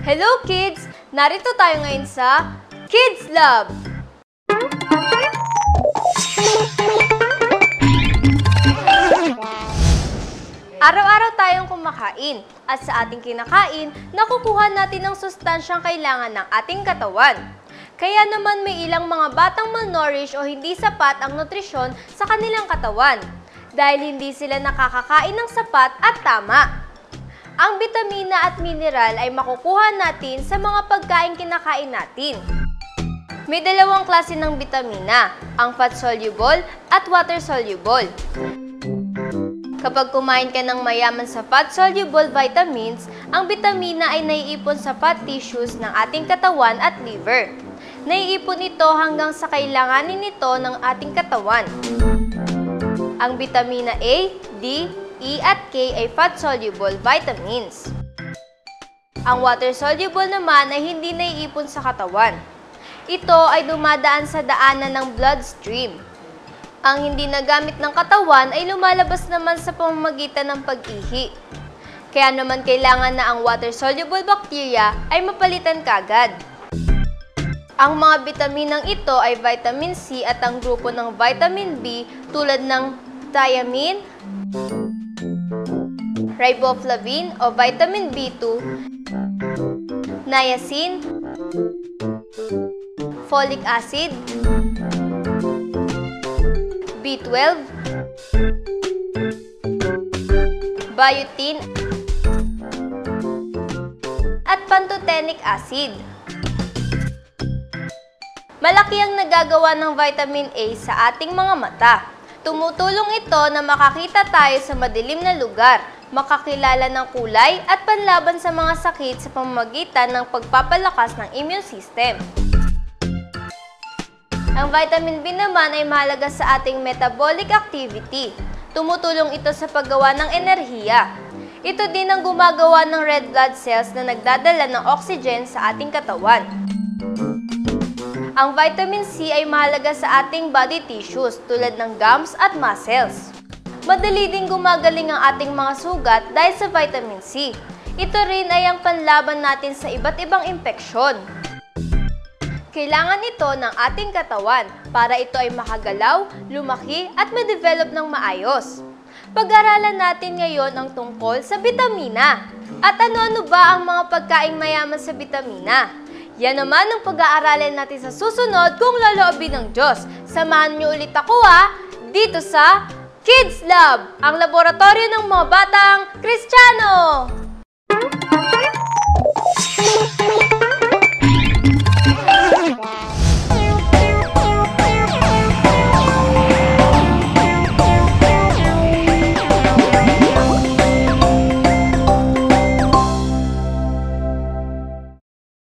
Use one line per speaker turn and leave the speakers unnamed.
Hello kids! Narito tayo ngayon sa Kids Lab! Araw-araw tayong kumakain at sa ating kinakain, nakukuha natin ang sustansyang kailangan ng ating katawan. Kaya naman may ilang mga batang malnourished o hindi sapat ang nutrisyon sa kanilang katawan dahil hindi sila nakakakain ng sapat at tama. Ang bitamina at mineral ay makukuha natin sa mga pagkain kinakain natin. May dalawang klase ng bitamina, ang fat-soluble at water-soluble. Kapag kumain ka ng mayaman sa fat-soluble vitamins, ang bitamina ay naiipon sa fat tissues ng ating katawan at liver. Naiipon ito hanggang sa kailanganin nito ng ating katawan. Ang bitamina A, D, E at K ay fat-soluble vitamins. Ang water-soluble naman ay hindi naiipon sa katawan. Ito ay dumadaan sa daanan ng bloodstream. Ang hindi nagamit ng katawan ay lumalabas naman sa pamamagitan ng pag-ihi. Kaya naman kailangan na ang water-soluble bacteria ay mapalitan kagad. Ang mga bitaminang ito ay vitamin C at ang grupo ng vitamin B tulad ng thiamine, riboflavin o vitamin B2, niacin, folic acid, B12, biotin, at pantothenic acid. Malaki ang nagagawa ng vitamin A sa ating mga mata. Tumutulong ito na makakita tayo sa madilim na lugar, makakilala ng kulay at panlaban sa mga sakit sa pamamagitan ng pagpapalakas ng immune system. Ang vitamin B naman ay mahalaga sa ating metabolic activity. Tumutulong ito sa paggawa ng enerhiya. Ito din ang gumagawa ng red blood cells na nagdadala ng oxygen sa ating katawan. Ang vitamin C ay mahalaga sa ating body tissues tulad ng gums at muscles. Madali ding gumagaling ang ating mga sugat dahil sa vitamin C. Ito rin ay ang panlaban natin sa iba't ibang impeksyon. Kailangan ito ng ating katawan para ito ay makagalaw, lumaki at ma-develop ng maayos. Pag-aralan natin ngayon ang tungkol sa bitamina. At ano-ano ba ang mga pagkaing mayaman sa bitamina? Yan naman ang pag-aaralan natin sa susunod kung loloobin ng Diyos. Samahan niyo ulit ako dito sa Kids Lab, ang laboratorio ng mga batang Kristiyano!